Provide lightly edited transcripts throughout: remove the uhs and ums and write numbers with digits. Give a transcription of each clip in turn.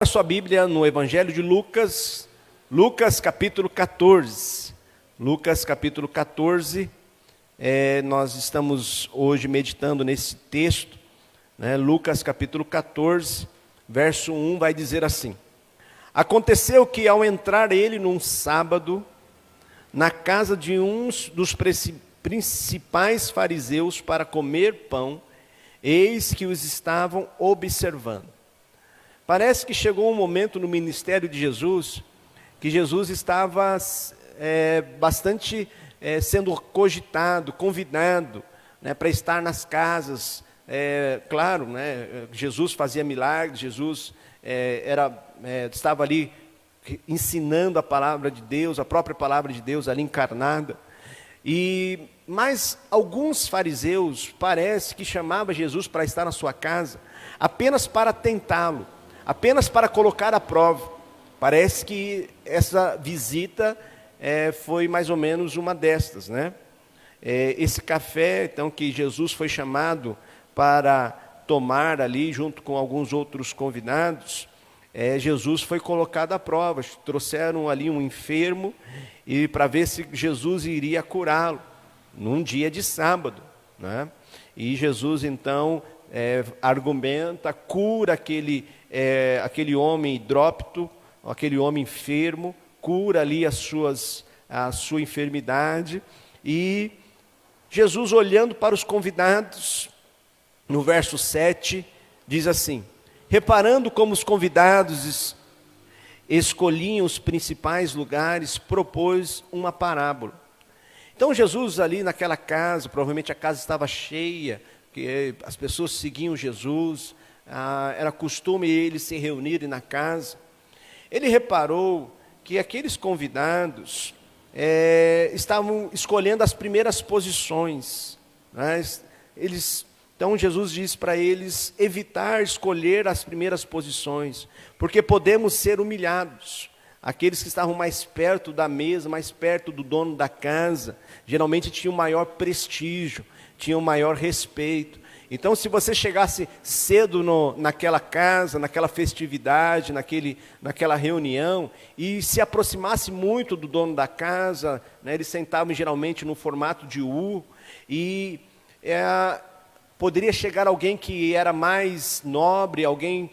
A sua Bíblia no Evangelho de Lucas, Lucas capítulo 14. Lucas capítulo 14, nós estamos hoje meditando nesse texto, né? Lucas capítulo 14, verso 1 vai dizer assim: Aconteceu que ao entrar ele num sábado, na casa de um dos principais fariseus para comer pão, eis que os estavam observando. Parece que chegou um momento no ministério de Jesus, que Jesus estava bastante sendo cogitado, convidado, né, para estar nas casas. Claro, né, Jesus fazia milagres, Jesus estava ali ensinando a palavra de Deus, a própria palavra de Deus ali encarnada. Mas alguns fariseus parece que chamavam Jesus para estar na sua casa apenas para tentá-lo, apenas para colocar à prova. Parece que essa visita foi mais ou menos uma destas, né? Esse café, então, que Jesus foi chamado para tomar ali, junto com alguns outros convidados, Jesus foi colocado à prova. Trouxeram ali um enfermo, e para ver se Jesus iria curá-lo, num dia de sábado, né? E Jesus, então, argumenta, cura aquele homem hidrópito, aquele homem enfermo, cura ali a sua enfermidade. E Jesus, olhando para os convidados, no verso 7, diz assim: reparando como os convidados escolhiam os principais lugares, propôs uma parábola. Então Jesus ali naquela casa, provavelmente a casa estava cheia, que as pessoas seguiam Jesus, era costume eles se reunirem na casa. Ele reparou que aqueles convidados estavam escolhendo as primeiras posições, né? Então Jesus diz para eles evitar escolher as primeiras posições, porque podemos ser humilhados. Aqueles que estavam mais perto da mesa, mais perto do dono da casa, geralmente tinham maior prestígio, tinham maior respeito. Então, se você chegasse cedo naquela casa, naquela festividade, naquela reunião, e se aproximasse muito do dono da casa, né, eles sentavam geralmente no formato de U, e poderia chegar alguém que era mais nobre, alguém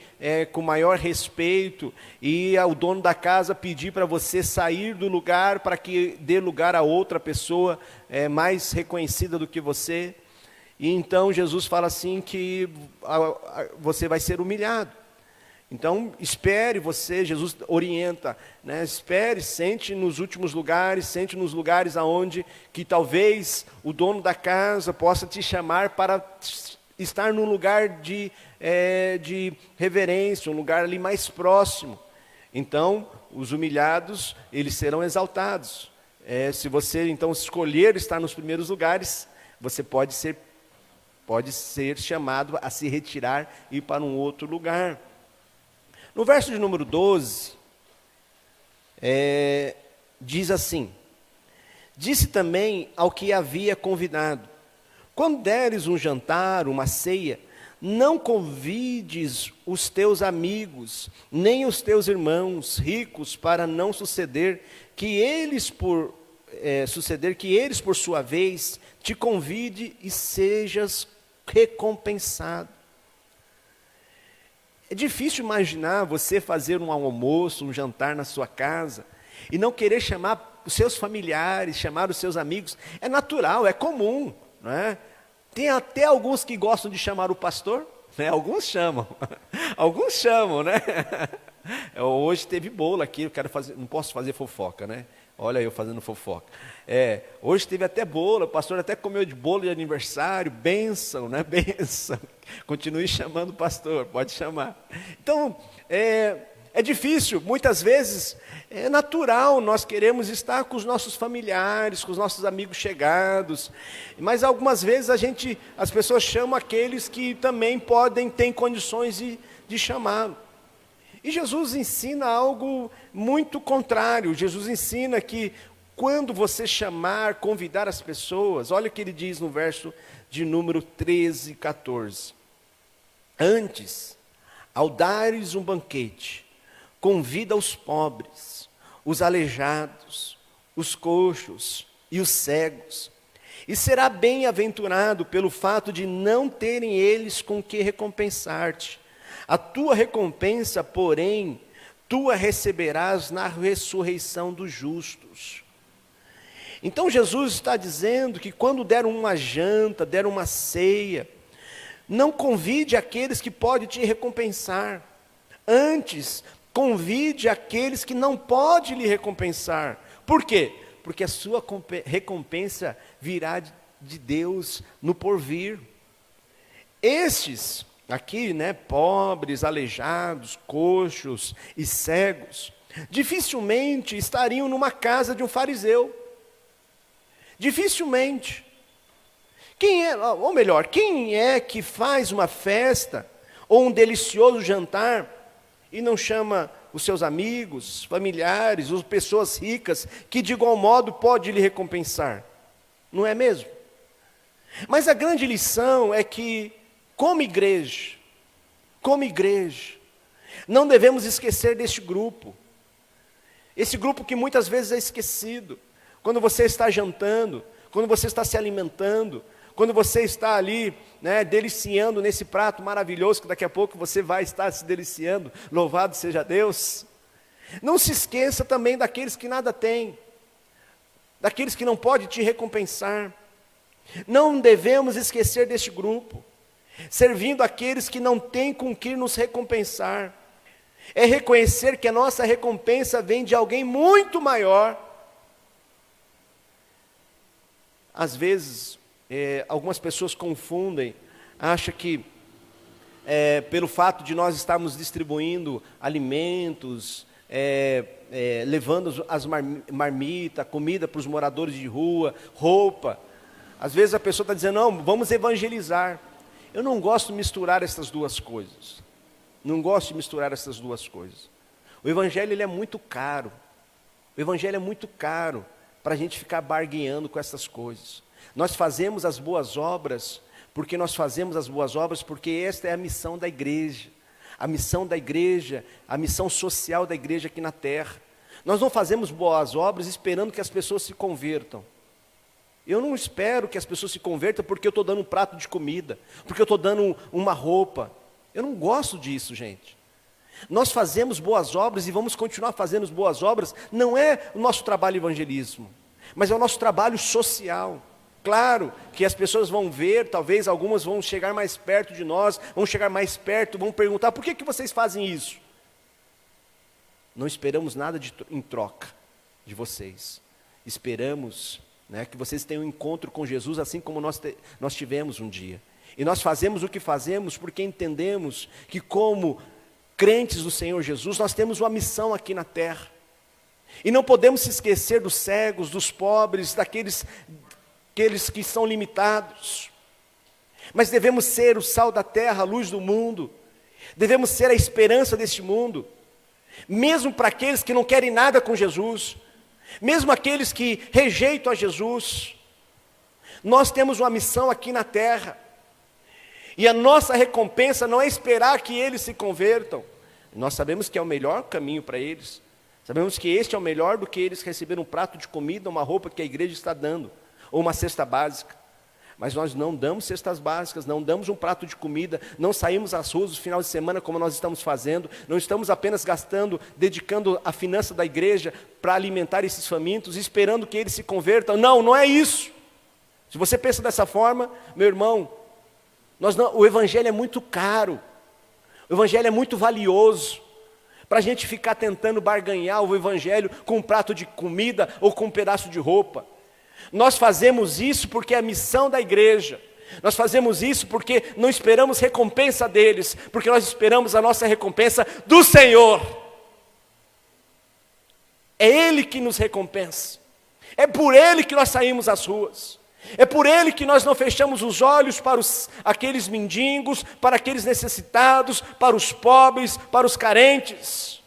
com maior respeito, e o dono da casa pedir para você sair do lugar para que dê lugar a outra pessoa mais reconhecida do que você. E então Jesus fala assim que você vai ser humilhado. Então espere você, Jesus orienta, né? Espere, sente nos últimos lugares, sente nos lugares aonde que talvez o dono da casa possa te chamar para estar num lugar de reverência, um lugar ali mais próximo. Então os humilhados, eles serão exaltados. Se você então escolher estar nos primeiros lugares, você pode ser chamado a se retirar e ir para um outro lugar. No verso de número 12, diz assim: disse também ao que havia convidado: quando deres um jantar, uma ceia, não convides os teus amigos, nem os teus irmãos ricos, para não suceder que eles por sua vez te convide e sejas recompensado. É difícil imaginar você fazer um almoço, um jantar na sua casa e não querer chamar os seus familiares, chamar os seus amigos. É natural, é comum, não é? Tem até alguns que gostam de chamar o pastor, né? Alguns chamam, alguns chamam, né? Hoje teve bolo aqui, não posso fazer fofoca, né? Olha eu fazendo fofoca. Hoje teve até bolo, o pastor até comeu de bolo de aniversário, bênção, né? Bênção. Continue chamando o pastor, pode chamar. Então, é difícil, muitas vezes é natural, nós queremos estar com os nossos familiares, com os nossos amigos chegados, mas algumas vezes as pessoas chamam aqueles que também têm condições de chamá-lo. E Jesus ensina algo muito contrário. Jesus ensina que quando você chamar, convidar as pessoas, olha o que ele diz no verso de número 13 e 14. Antes, ao dares um banquete, convida os pobres, os aleijados, os coxos e os cegos, e será bem-aventurado pelo fato de não terem eles com que recompensar-te. A tua recompensa, porém, tu a receberás na ressurreição dos justos. Então Jesus está dizendo que quando der uma janta, der uma ceia, não convide aqueles que podem te recompensar. Antes, convide aqueles que não podem lhe recompensar. Por quê? Porque a sua recompensa virá de Deus no porvir. Estes aqui, pobres, aleijados, coxos e cegos, dificilmente estariam numa casa de um fariseu. Dificilmente. Quem é que faz uma festa ou um delicioso jantar e não chama os seus amigos, familiares, ou pessoas ricas, que de igual modo pode lhe recompensar? Não é mesmo? Mas a grande lição é que, como igreja, não devemos esquecer deste grupo. Esse grupo que muitas vezes é esquecido. Quando você está jantando, quando você está se alimentando, quando você está ali, deliciando nesse prato maravilhoso, que daqui a pouco você vai estar se deliciando, louvado seja Deus. Não se esqueça também daqueles que nada têm, daqueles que não podem te recompensar. Não devemos esquecer deste grupo, servindo aqueles que não têm com que nos recompensar. É reconhecer que a nossa recompensa vem de alguém muito maior. Às vezes, algumas pessoas confundem, acham que pelo fato de nós estarmos distribuindo alimentos, levando as marmitas, comida para os moradores de rua, roupa, às vezes a pessoa está dizendo, não, vamos evangelizar. Eu não gosto de misturar essas duas coisas. Não gosto de misturar essas duas coisas. O evangelho ele é muito caro. O evangelho é muito caro para a gente ficar bargueando com essas coisas. Nós fazemos as boas obras, porque esta é a missão da igreja. A missão da igreja, a missão social da igreja aqui na terra. Nós não fazemos boas obras esperando que as pessoas se convertam. Eu não espero que as pessoas se convertam porque eu estou dando um prato de comida, porque eu estou dando uma roupa. Eu não gosto disso, gente. Nós fazemos boas obras e vamos continuar fazendo boas obras. Não é o nosso trabalho evangelismo, mas é o nosso trabalho social. Claro que as pessoas vão ver, talvez algumas vão chegar mais perto de nós, vão perguntar, por que vocês fazem isso? Não esperamos nada em troca de vocês. Esperamos que vocês tenham um encontro com Jesus, assim como nós tivemos um dia. E nós fazemos o que fazemos porque entendemos que, como crentes do Senhor Jesus, nós temos uma missão aqui na terra. E não podemos se esquecer dos cegos, dos pobres, daqueles que são limitados. Mas devemos ser o sal da terra, a luz do mundo. Devemos ser a esperança deste mundo. Mesmo para aqueles que não querem nada com Jesus. Mesmo aqueles que rejeitam a Jesus. Nós temos uma missão aqui na terra. E a nossa recompensa não é esperar que eles se convertam. Nós sabemos que é o melhor caminho para eles. Sabemos que este é o melhor do que eles receberem um prato de comida, uma roupa que a igreja está dando, ou uma cesta básica. Mas nós não damos cestas básicas, não damos um prato de comida, não saímos às ruas no final de semana como nós estamos fazendo, não estamos apenas dedicando a finança da igreja para alimentar esses famintos, esperando que eles se convertam. Não, não é isso. Se você pensa dessa forma, meu irmão, o evangelho é muito caro, o evangelho é muito valioso, para a gente ficar tentando barganhar o evangelho com um prato de comida ou com um pedaço de roupa. Nós fazemos isso porque é a missão da igreja. Nós fazemos isso porque não esperamos recompensa deles, porque nós esperamos a nossa recompensa do Senhor. É Ele que nos recompensa. É por Ele que nós saímos às ruas. É por Ele que nós não fechamos os olhos para aqueles mendigos, para aqueles necessitados, para os pobres, para os carentes.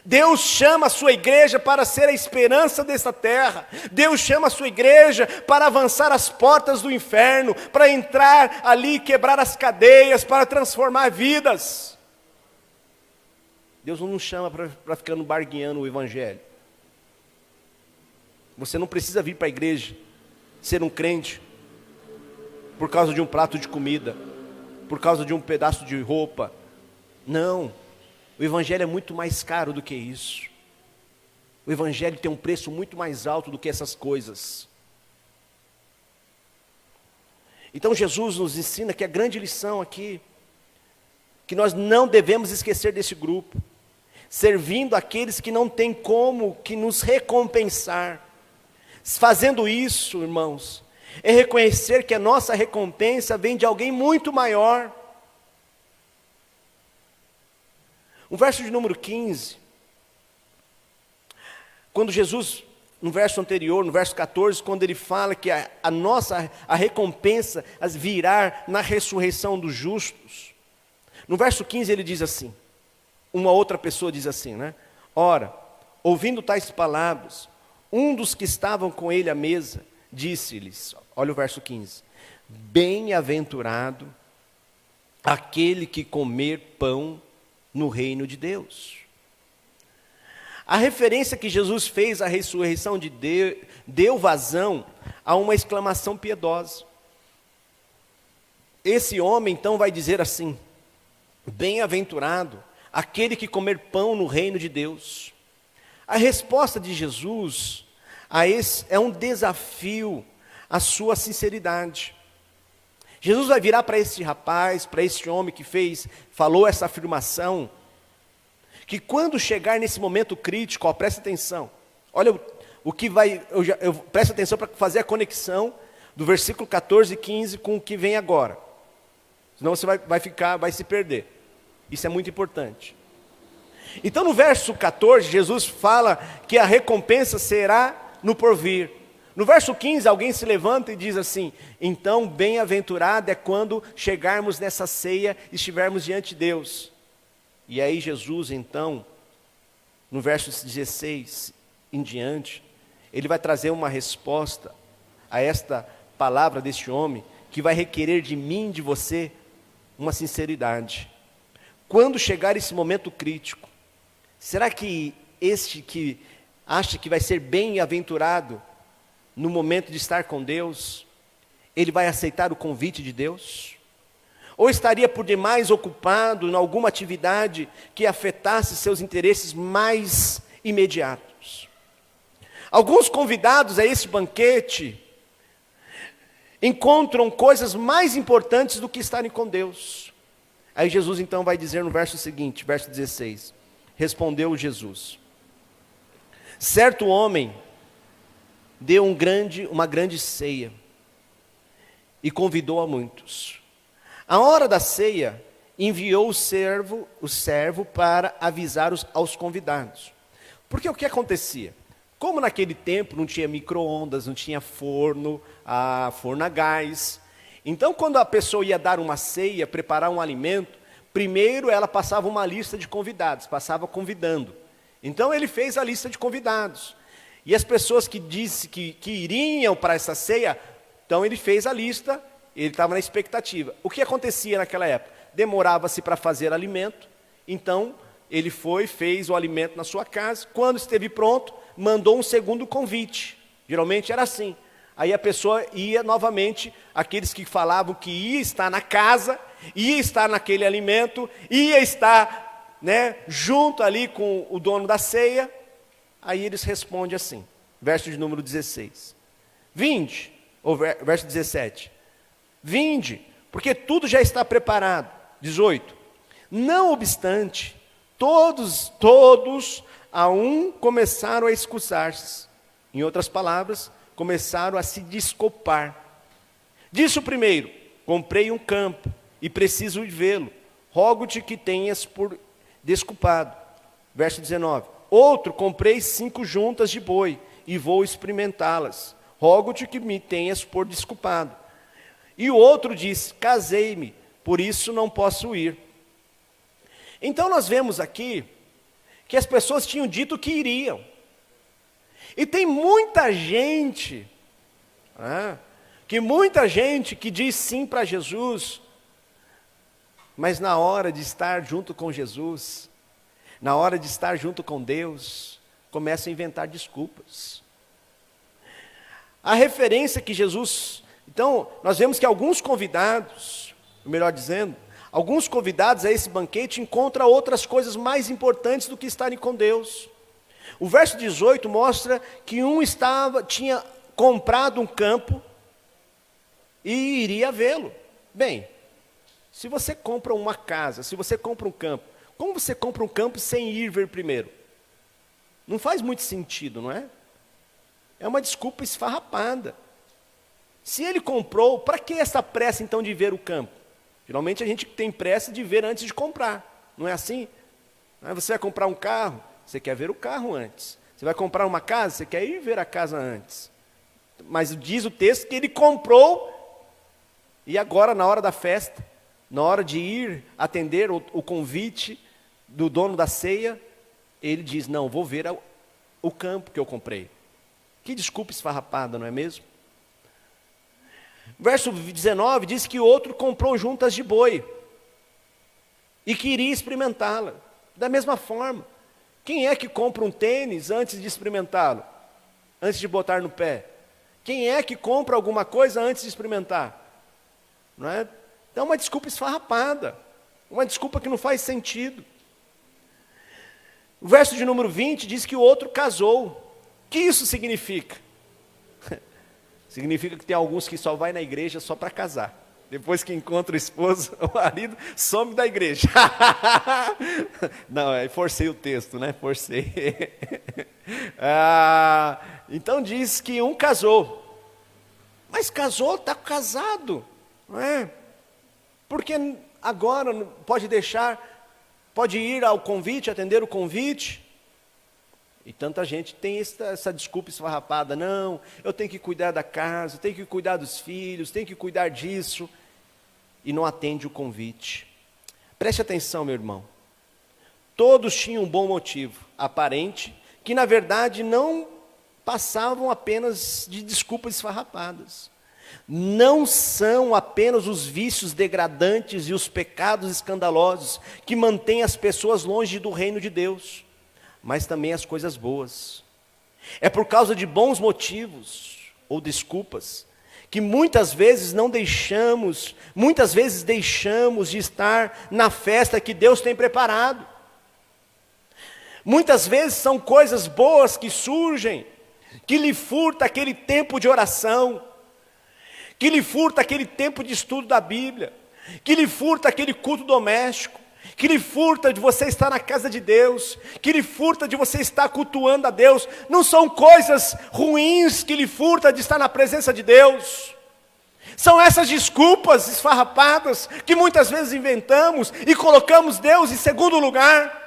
Deus chama a sua igreja para ser a esperança dessa terra. Deus chama a sua igreja para avançar as portas do inferno, para entrar ali, quebrar as cadeias, para transformar vidas. Deus não nos chama para ficar no barguinhando o evangelho. Você não precisa vir para a igreja, ser um crente, por causa de um prato de comida, por causa de um pedaço de roupa. Não, o evangelho é muito mais caro do que isso. O evangelho tem um preço muito mais alto do que essas coisas. Então Jesus nos ensina que a grande lição aqui, que nós não devemos esquecer desse grupo, servindo aqueles que não têm como que nos recompensar. Fazendo isso, irmãos, é reconhecer que a nossa recompensa vem de alguém muito maior. O verso de número 15, quando Jesus, no verso anterior, no verso 14, quando ele fala que a recompensa virá na ressurreição dos justos, no verso 15 ele diz assim, uma outra pessoa diz assim, né? Ora, ouvindo tais palavras, um dos que estavam com ele à mesa, disse-lhes, olha o verso 15, bem-aventurado aquele que comer pão no reino de Deus. A referência que Jesus fez à ressurreição de Deus, deu vazão a uma exclamação piedosa. Esse homem então vai dizer assim, bem-aventurado aquele que comer pão no reino de Deus. A resposta de Jesus a esse é um desafio à sua sinceridade. Jesus vai virar para esse rapaz, para esse homem que falou essa afirmação, que quando chegar nesse momento crítico, ó, presta atenção, olha o que vai, presta atenção para fazer a conexão do versículo 14 e 15 com o que vem agora, senão você vai se perder, isso é muito importante. Então no verso 14, Jesus fala que a recompensa será no porvir. No verso 15, alguém se levanta e diz assim, então bem-aventurado é quando chegarmos nessa ceia e estivermos diante de Deus. E aí Jesus então, no verso 16 em diante, ele vai trazer uma resposta a esta palavra deste homem, que vai requerer de mim, de você, uma sinceridade. Quando chegar esse momento crítico, será que este que acha que vai ser bem-aventurado no momento de estar com Deus, ele vai aceitar o convite de Deus? Ou estaria por demais ocupado em alguma atividade que afetasse seus interesses mais imediatos? Alguns convidados a esse banquete encontram coisas mais importantes do que estarem com Deus. Aí Jesus então vai dizer no verso seguinte, verso 16, respondeu Jesus, certo homem deu uma grande ceia e convidou a muitos. A hora da ceia, enviou o servo para avisar aos convidados. Porque o que acontecia? Como naquele tempo não tinha micro-ondas, não tinha forno a gás, então quando a pessoa ia dar uma ceia, preparar um alimento, primeiro ela passava uma lista de convidados, passava convidando. Então ele fez a lista de convidados. E as pessoas que disse que iriam para essa ceia, então ele fez a lista, ele estava na expectativa. O que acontecia naquela época? Demorava-se para fazer alimento, então ele fez o alimento na sua casa, quando esteve pronto, mandou um segundo convite. Geralmente era assim. Aí a pessoa ia novamente, aqueles que falavam que ia estar na casa, ia estar naquele alimento, ia estar, junto ali com o dono da ceia. Aí eles respondem assim, verso de número 16. Vinde, ou verso 17. Vinde, porque tudo já está preparado. 18. Não obstante, todos a um começaram a excusar-se. Em outras palavras, começaram a se desculpar. Disse o primeiro, comprei um campo e preciso de vê-lo. Rogo-te que tenhas por desculpado. Verso 19. Outro, comprei 5 juntas de boi e vou experimentá-las. Rogo-te que me tenhas por desculpado. E o outro disse, casei-me, por isso não posso ir. Então nós vemos aqui que as pessoas tinham dito que iriam. E tem muita gente, que diz sim para Jesus, mas na hora de estar junto com Jesus, Na hora de estar junto com Deus, começam a inventar desculpas. A referência que Jesus... Então, nós vemos que alguns convidados, melhor dizendo, alguns convidados a esse banquete encontram outras coisas mais importantes do que estarem com Deus. O verso 18 mostra que tinha comprado um campo e iria vê-lo. Bem, se você compra uma casa, se você compra um campo, como você compra um campo sem ir ver primeiro? Não faz muito sentido, não é? É uma desculpa esfarrapada. Se ele comprou, para que essa pressa então de ver o campo? Geralmente a gente tem pressa de ver antes de comprar, não é assim? Você vai comprar um carro, você quer ver o carro antes. Você vai comprar uma casa, você quer ir ver a casa antes. Mas diz o texto que ele comprou, e agora na hora da festa, na hora de ir atender o convite do dono da ceia, ele diz, não, vou ver o campo que eu comprei. Que desculpa esfarrapada, não é mesmo? Verso 19 diz que o outro comprou juntas de boi e queria experimentá-la. Da mesma forma, quem é que compra um tênis antes de experimentá-lo? Antes de botar no pé? Quem é que compra alguma coisa antes de experimentar? Não é? Então é uma desculpa esfarrapada, uma desculpa que não faz sentido. O verso de número 20 diz que o outro casou. O que isso significa? Significa que tem alguns que só vai na igreja só para casar. Depois que encontra o esposo, o marido, some da igreja. Não, forcei o texto, né? Forcei. Então diz que um casou. Mas casou, está casado. Não é? Porque agora pode ir ao convite, atender o convite. E tanta gente tem essa desculpa esfarrapada, não, eu tenho que cuidar da casa, tenho que cuidar dos filhos, tenho que cuidar disso, e não atende o convite. Preste atenção, meu irmão, todos tinham um bom motivo, aparente, que na verdade não passavam apenas de desculpas esfarrapadas. Não são apenas os vícios degradantes e os pecados escandalosos que mantêm as pessoas longe do reino de Deus, mas também as coisas boas. É por causa de bons motivos ou desculpas que muitas vezes deixamos de estar na festa que Deus tem preparado. Muitas vezes são coisas boas que surgem, que lhe furta aquele tempo de oração, que lhe furta aquele tempo de estudo da Bíblia, que lhe furta aquele culto doméstico, que lhe furta de você estar na casa de Deus, que lhe furta de você estar cultuando a Deus. Não são coisas ruins que lhe furta de estar na presença de Deus. São essas desculpas esfarrapadas que muitas vezes inventamos e colocamos Deus em segundo lugar.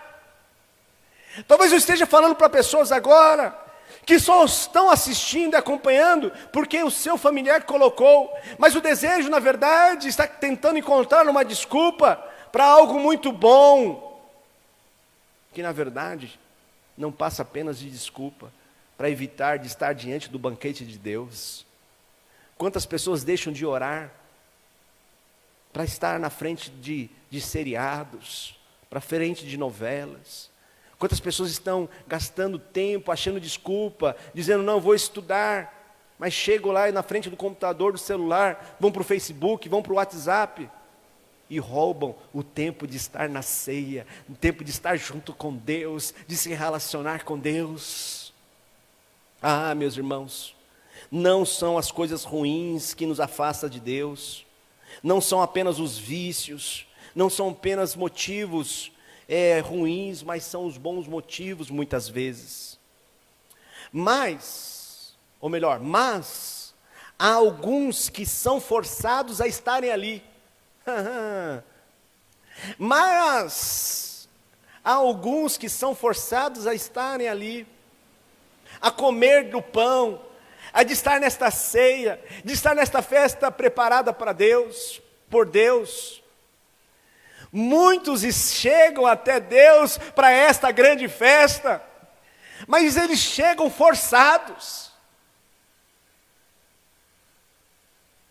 Talvez eu esteja falando para pessoas agora que só estão assistindo e acompanhando porque o seu familiar colocou, mas o desejo, na verdade, está tentando encontrar uma desculpa para algo muito bom, que na verdade não passa apenas de desculpa para evitar de estar diante do banquete de Deus. Quantas pessoas deixam de orar para estar na frente de seriados, para frente de novelas? Quantas pessoas estão gastando tempo, achando desculpa, dizendo, não, vou estudar, mas chegam lá e na frente do computador, do celular, vão para o Facebook, vão para o WhatsApp, e roubam o tempo de estar na ceia, o tempo de estar junto com Deus, de se relacionar com Deus. Ah, meus irmãos, não são as coisas ruins que nos afastam de Deus, não são apenas os vícios, não são apenas motivos ruins, mas são os bons motivos muitas vezes. Mas há alguns que são forçados a estarem ali. Mas há alguns que são forçados a estarem ali, a comer do pão, a de estar nesta ceia, de estar nesta festa preparada para Deus, por Deus. Muitos chegam até Deus para esta grande festa, mas eles chegam forçados.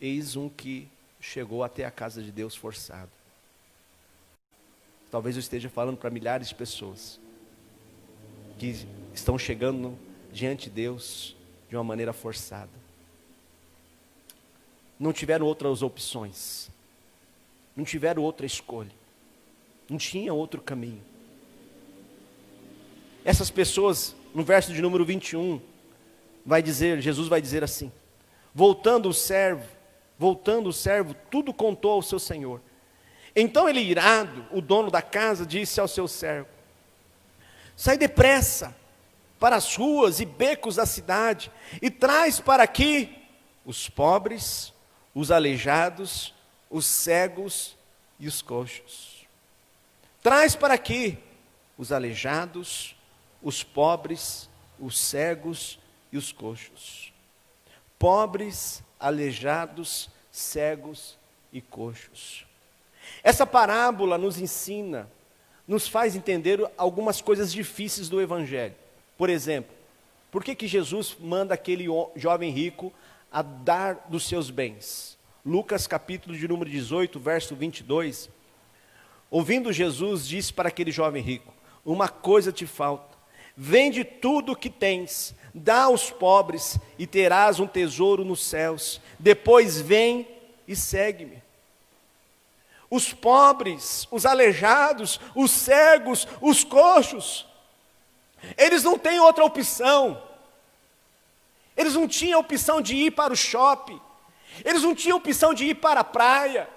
Eis um que chegou até a casa de Deus forçado. Talvez eu esteja falando para milhares de pessoas. que estão chegando diante de Deus de uma maneira forçada. Não tiveram outras opções, não tiveram outra escolha, não tinha outro caminho. Essas pessoas, no verso de número 21, Jesus vai dizer assim: voltando o servo, tudo contou ao seu senhor. Então ele, irado, o dono da casa, disse ao seu servo: sai depressa para as ruas e becos da cidade, e traz para aqui os pobres, os aleijados, os cegos e os coxos. Traz para aqui os aleijados, os pobres, os cegos e os coxos. Pobres, aleijados, cegos e coxos. Essa parábola nos ensina, nos faz entender algumas coisas difíceis do Evangelho. Por exemplo, por que Jesus manda aquele jovem rico a dar dos seus bens? Lucas capítulo de número 18, verso 22. Ouvindo Jesus, disse para aquele jovem rico: uma coisa te falta, vende tudo o que tens, dá aos pobres e terás um tesouro nos céus, depois vem e segue-me. Os pobres, os aleijados, os cegos, os coxos, eles não têm outra opção. Eles não tinham opção de ir para o shopping, eles não tinham opção de ir para a praia,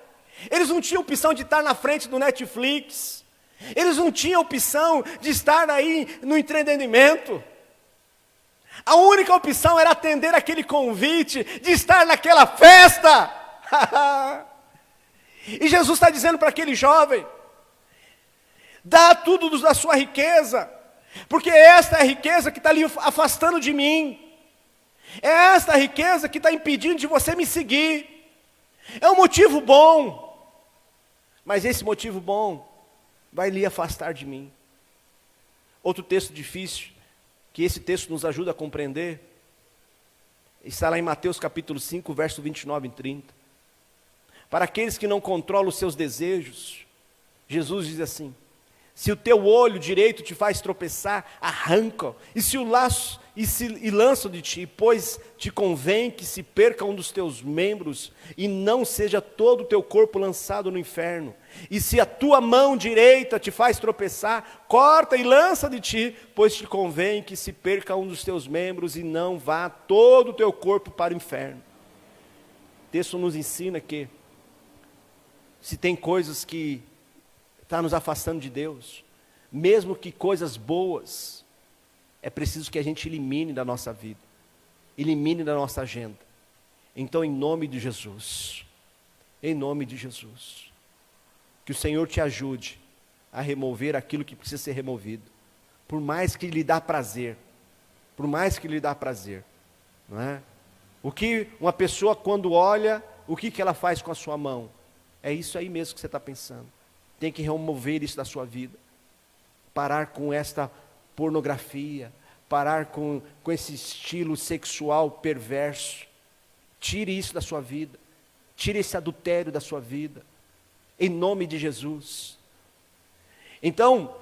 eles não tinham opção de estar na frente do Netflix, eles não tinham opção de estar aí no entretenimento. A única opção era atender aquele convite de estar naquela festa. E Jesus está dizendo para aquele jovem: dá tudo da sua riqueza, porque esta é a riqueza que está ali afastando de mim. É esta a riqueza que está impedindo de você me seguir. É um motivo bom, mas esse motivo bom vai lhe afastar de mim. Outro texto difícil, que esse texto nos ajuda a compreender, está lá em Mateus capítulo 5, verso 29 e 30. Para aqueles que não controlam os seus desejos, Jesus diz assim: se o teu olho direito te faz tropeçar, arranca-o, e se o laço e lança de ti, pois te convém que se perca um dos teus membros, e não seja todo o teu corpo lançado no inferno. E se a tua mão direita te faz tropeçar, corta e lança de ti, pois te convém que se perca um dos teus membros, e não vá todo o teu corpo para o inferno. O texto nos ensina que, se tem coisas que está nos afastando de Deus, mesmo que coisas boas, é preciso que a gente elimine da nossa vida, elimine da nossa agenda. Então, em nome de Jesus, que o Senhor te ajude a remover aquilo que precisa ser removido, por mais que lhe dá prazer, não é? O que uma pessoa, quando olha, o que ela faz com a sua mão? É isso aí mesmo que você está pensando. Tem que remover isso da sua vida. Parar com esta pornografia. Parar com esse estilo sexual perverso. Tire isso da sua vida. Tire esse adultério da sua vida. Em nome de Jesus. Então,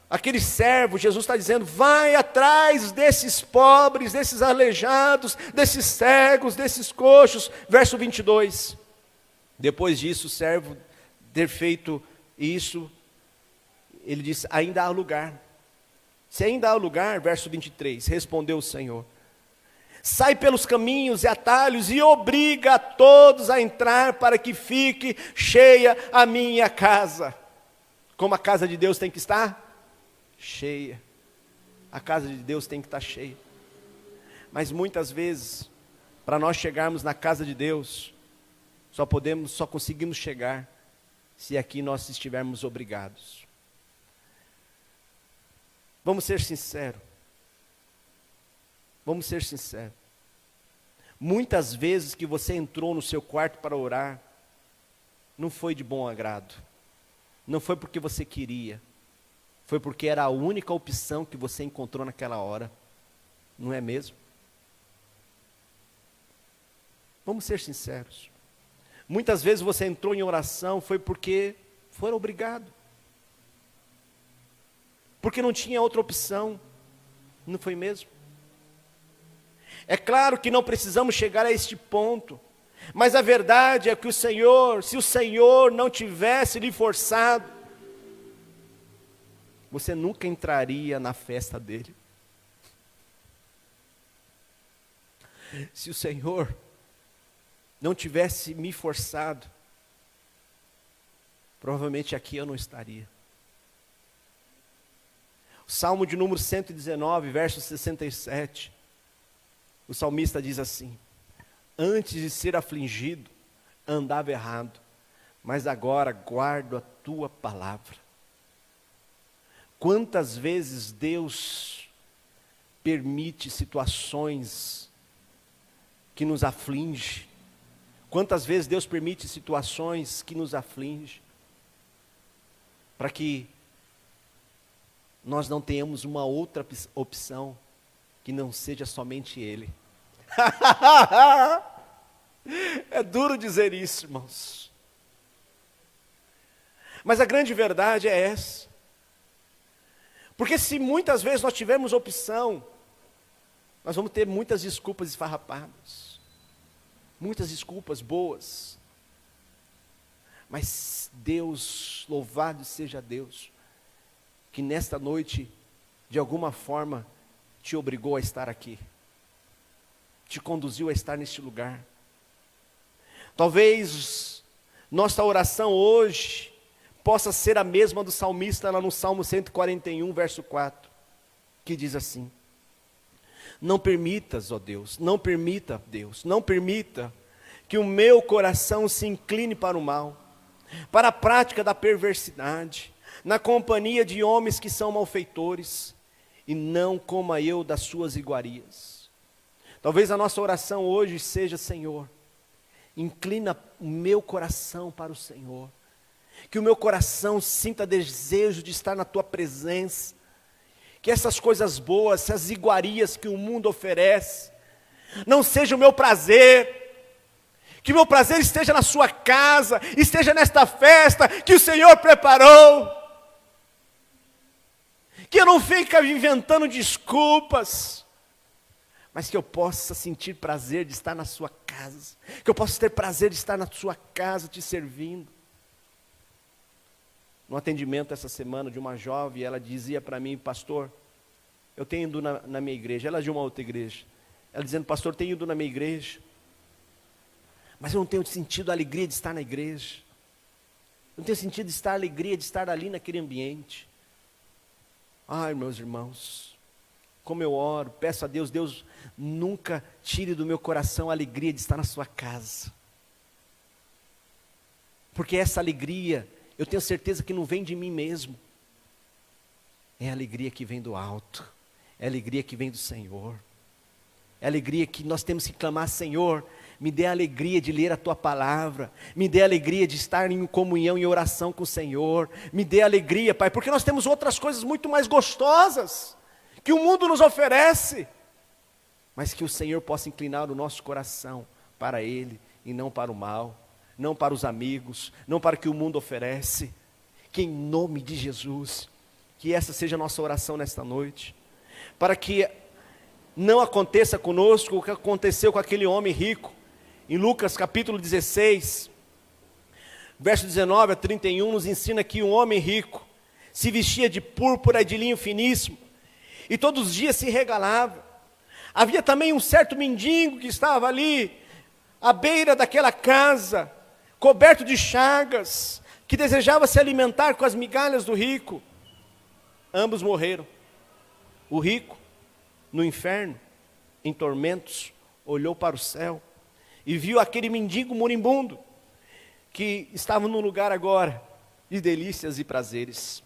aquele servo, Jesus está dizendo: vai atrás desses pobres, desses aleijados, desses cegos, desses coxos. Verso 22. Depois disso, o servo ter feito isso, ele disse: ainda há lugar. Se ainda há lugar, verso 23, respondeu o Senhor: sai pelos caminhos e atalhos e obriga a todos a entrar, para que fique cheia a minha casa. Como a casa de Deus tem que estar? Cheia. A casa de Deus tem que estar cheia. Mas muitas vezes, para nós chegarmos na casa de Deus, só conseguimos chegar se aqui nós estivermos obrigados. Vamos ser sinceros. Muitas vezes que você entrou no seu quarto para orar, não foi de bom agrado. Não foi porque você queria. Foi porque era a única opção que você encontrou naquela hora. Não é mesmo? Vamos ser sinceros. Muitas vezes você entrou em oração foi porque foi obrigado. Porque não tinha outra opção. Não foi mesmo? É claro que não precisamos chegar a este ponto, mas a verdade é que se o Senhor não tivesse lhe forçado, você nunca entraria na festa dele. Se o Senhor não tivesse me forçado, provavelmente aqui eu não estaria. O Salmo de número 119, verso 67, o salmista diz assim: antes de ser afligido, andava errado, mas agora guardo a tua palavra. Quantas vezes Deus permite situações que nos afligem? Quantas vezes Deus permite situações que nos afligem? Para que nós não tenhamos uma outra opção que não seja somente Ele. É duro dizer isso, irmãos. Mas a grande verdade é essa. Porque se muitas vezes nós tivermos opção, nós vamos ter muitas desculpas esfarrapadas. Muitas desculpas boas. Mas Deus, louvado seja Deus, que nesta noite, de alguma forma, te obrigou a estar aqui. Te conduziu a estar neste lugar. Talvez nossa oração hoje possa ser a mesma do salmista lá no Salmo 141, verso 4, que diz assim: não permitas, ó Deus, não permita, Deus, não permita que o meu coração se incline para o mal, para a prática da perversidade, na companhia de homens que são malfeitores, e não coma eu das suas iguarias. Talvez a nossa oração hoje seja: Senhor, inclina o meu coração para o Senhor, que o meu coração sinta desejo de estar na tua presença, que essas coisas boas, essas iguarias que o mundo oferece, não seja o meu prazer, que o meu prazer esteja na sua casa, esteja nesta festa que o Senhor preparou, que eu não fique inventando desculpas, mas que eu possa sentir prazer de estar na sua casa, que eu possa ter prazer de estar na sua casa te servindo. No atendimento essa semana de uma jovem, ela dizia para mim: pastor, eu tenho ido na minha igreja. Ela é de uma outra igreja. Ela dizendo: pastor, eu tenho ido na minha igreja, mas eu não tenho sentido a alegria de estar na igreja. Eu não tenho sentido de estar a alegria de estar ali naquele ambiente. Ai, meus irmãos, como eu oro, peço a Deus, Deus nunca tire do meu coração a alegria de estar na sua casa. Porque essa alegria, eu tenho certeza que não vem de mim mesmo. É a alegria que vem do alto. É a alegria que vem do Senhor. É a alegria que nós temos que clamar: Senhor, me dê a alegria de ler a Tua palavra. Me dê a alegria de estar em comunhão e oração com o Senhor. Me dê a alegria, Pai, porque nós temos outras coisas muito mais gostosas que o mundo nos oferece. Mas que o Senhor possa inclinar o nosso coração para Ele e não para o mal, não para os amigos, não para o que o mundo oferece. Que em nome de Jesus, que essa seja a nossa oração nesta noite, para que não aconteça conosco o que aconteceu com aquele homem rico. Em Lucas capítulo 16, verso 19 a 31, nos ensina que um homem rico se vestia de púrpura e de linho finíssimo, e todos os dias se regalava. Havia também um certo mendigo que estava ali, à beira daquela casa, coberto de chagas, que desejava se alimentar com as migalhas do rico. Ambos morreram. O rico, no inferno, em tormentos, olhou para o céu e viu aquele mendigo moribundo, que estava num lugar agora de delícias e prazeres.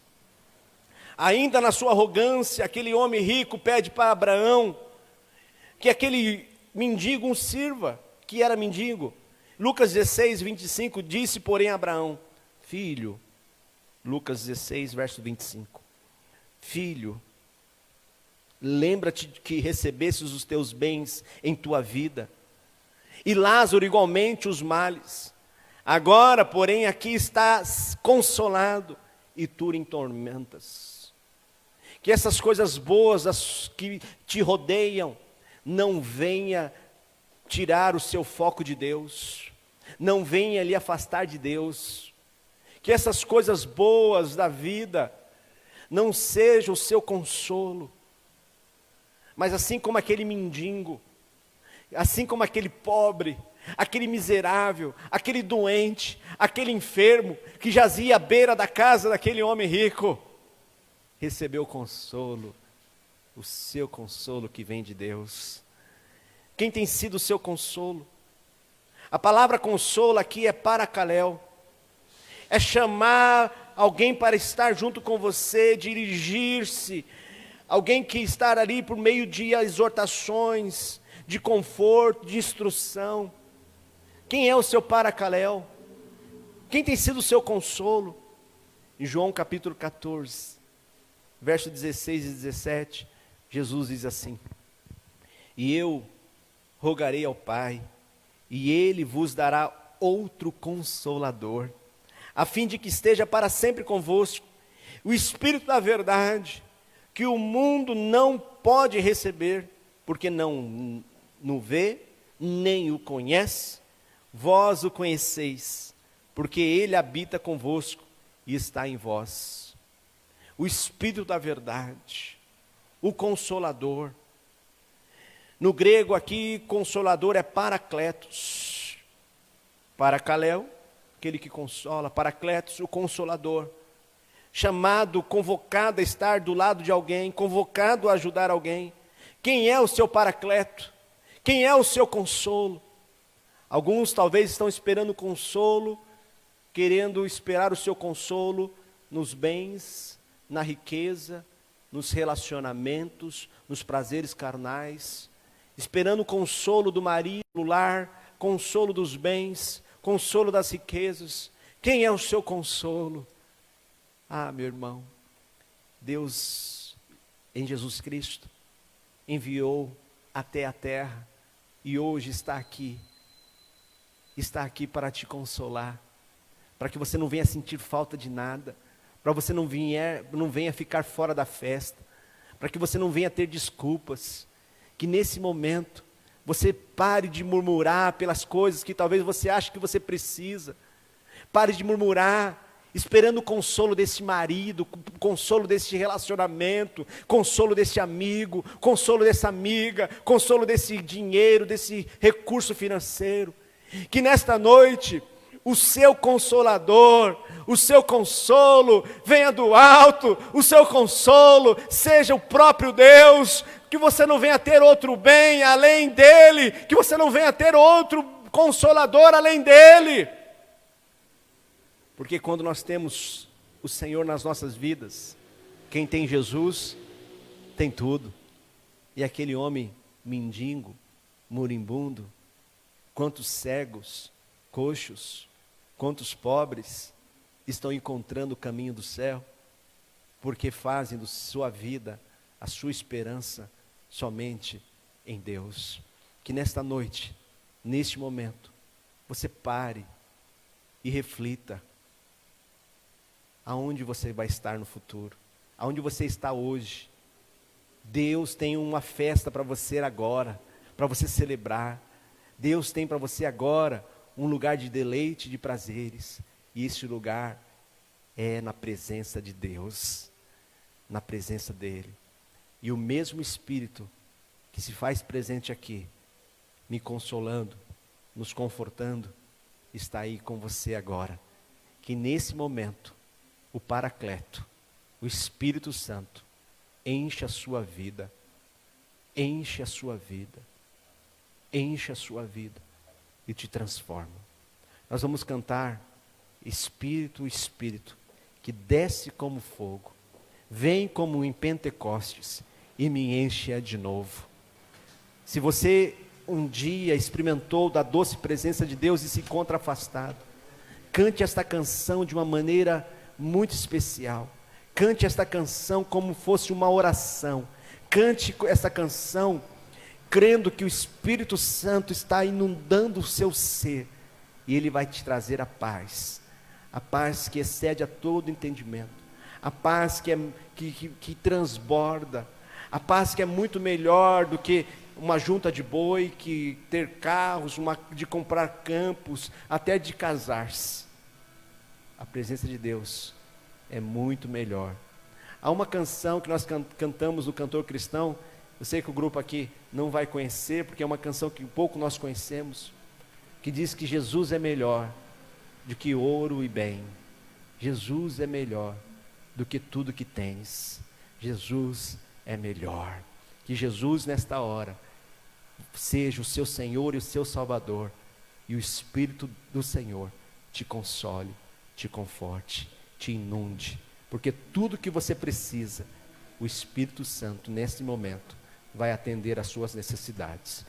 Ainda na sua arrogância, aquele homem rico pede para Abraão que aquele mendigo o sirva, que era mendigo. Lucas 16, 25, disse, porém, a Abraão: filho, Lucas 16, verso 25, filho, lembra-te que recebestes os teus bens em tua vida, e Lázaro igualmente os males. Agora, porém, aqui estás consolado, e tu em tormentas. Que essas coisas boas que te rodeiam não venha tirar o seu foco de Deus, não venha lhe afastar de Deus. Que essas coisas boas da vida não sejam o seu consolo, mas assim como aquele mendigo, assim como aquele pobre, aquele miserável, aquele doente, aquele enfermo que jazia à beira da casa daquele homem rico, recebeu consolo, o seu consolo que vem de Deus. Quem tem sido o seu consolo? A palavra consolo aqui é paracaléu, é chamar alguém para estar junto com você, dirigir-se, alguém que está ali por meio de exortações, de conforto, de instrução. Quem é o seu paracaléu? Quem tem sido o seu consolo? Em João capítulo 14, verso 16 e 17, Jesus diz assim: e eu rogarei ao Pai, e Ele vos dará outro Consolador, a fim de que esteja para sempre convosco, o Espírito da verdade, que o mundo não pode receber, porque não o vê, nem o conhece. Vós o conheceis, porque Ele habita convosco e está em vós. O Espírito da verdade, o Consolador. No grego aqui, Consolador é Paracletos. Paracaléu, aquele que consola. Paracletos, o Consolador. Chamado, convocado a estar do lado de alguém, convocado a ajudar alguém. Quem é o seu Paracleto? Quem é o seu consolo? Alguns talvez estão esperando consolo, querendo esperar o seu consolo nos bens, na riqueza, nos relacionamentos, nos prazeres carnais, esperando o consolo do marido, do lar, consolo dos bens, consolo das riquezas. Quem é o seu consolo? Ah, meu irmão, Deus em Jesus Cristo enviou até a terra e hoje está aqui para te consolar, para que você não venha sentir falta de nada, para você não venha ficar fora da festa, para que você não venha ter desculpas, que nesse momento você pare de murmurar pelas coisas que talvez você ache que você precisa, pare de murmurar, esperando o consolo desse marido, consolo desse relacionamento, consolo desse amigo, consolo dessa amiga, consolo desse dinheiro, desse recurso financeiro. Que nesta noite, o seu consolador, o seu consolo venha do alto, o seu consolo seja o próprio Deus, que você não venha ter outro bem além dele, que você não venha ter outro consolador além dele. Porque quando nós temos o Senhor nas nossas vidas, quem tem Jesus, tem tudo. E aquele homem mendigo, moribundo, quantos cegos, coxos, quantos pobres estão encontrando o caminho do céu, porque fazem da sua vida a sua esperança somente em Deus. Que nesta noite, neste momento, você pare e reflita aonde você vai estar no futuro, aonde você está hoje. Deus tem uma festa para você agora, para você celebrar. Deus tem para você agora um lugar de deleite, de prazeres, e esse lugar é na presença de Deus, na presença dEle. E o mesmo Espírito que se faz presente aqui, me consolando, nos confortando, está aí com você agora. Que nesse momento, o Paracleto, o Espírito Santo, enche a sua vida, enche a sua vida, enche a sua vida e te transforma. Nós vamos cantar Espírito, Espírito, que desce como fogo, vem como em Pentecostes e me enche de novo. Se você um dia experimentou da doce presença de Deus e se encontra afastado, cante esta canção de uma maneira muito especial. Cante esta canção como fosse uma oração. Cante esta canção crendo que o Espírito Santo está inundando o seu ser e Ele vai te trazer a paz que excede a todo entendimento, a paz que transborda, a paz que é muito melhor do que uma junta de boi, que ter carros, de comprar campos, até de casar-se. A presença de Deus é muito melhor. Há uma canção que nós cantamos do cantor cristão, eu sei que o grupo aqui não vai conhecer, porque é uma canção que pouco nós conhecemos, que diz que Jesus é melhor do que ouro e bem. Jesus é melhor do que tudo que tens. Jesus é melhor. Que Jesus nesta hora seja o seu Senhor e o seu Salvador, e o Espírito do Senhor te console, te conforte, te inunde, porque tudo que você precisa, o Espírito Santo neste momento vai atender às suas necessidades.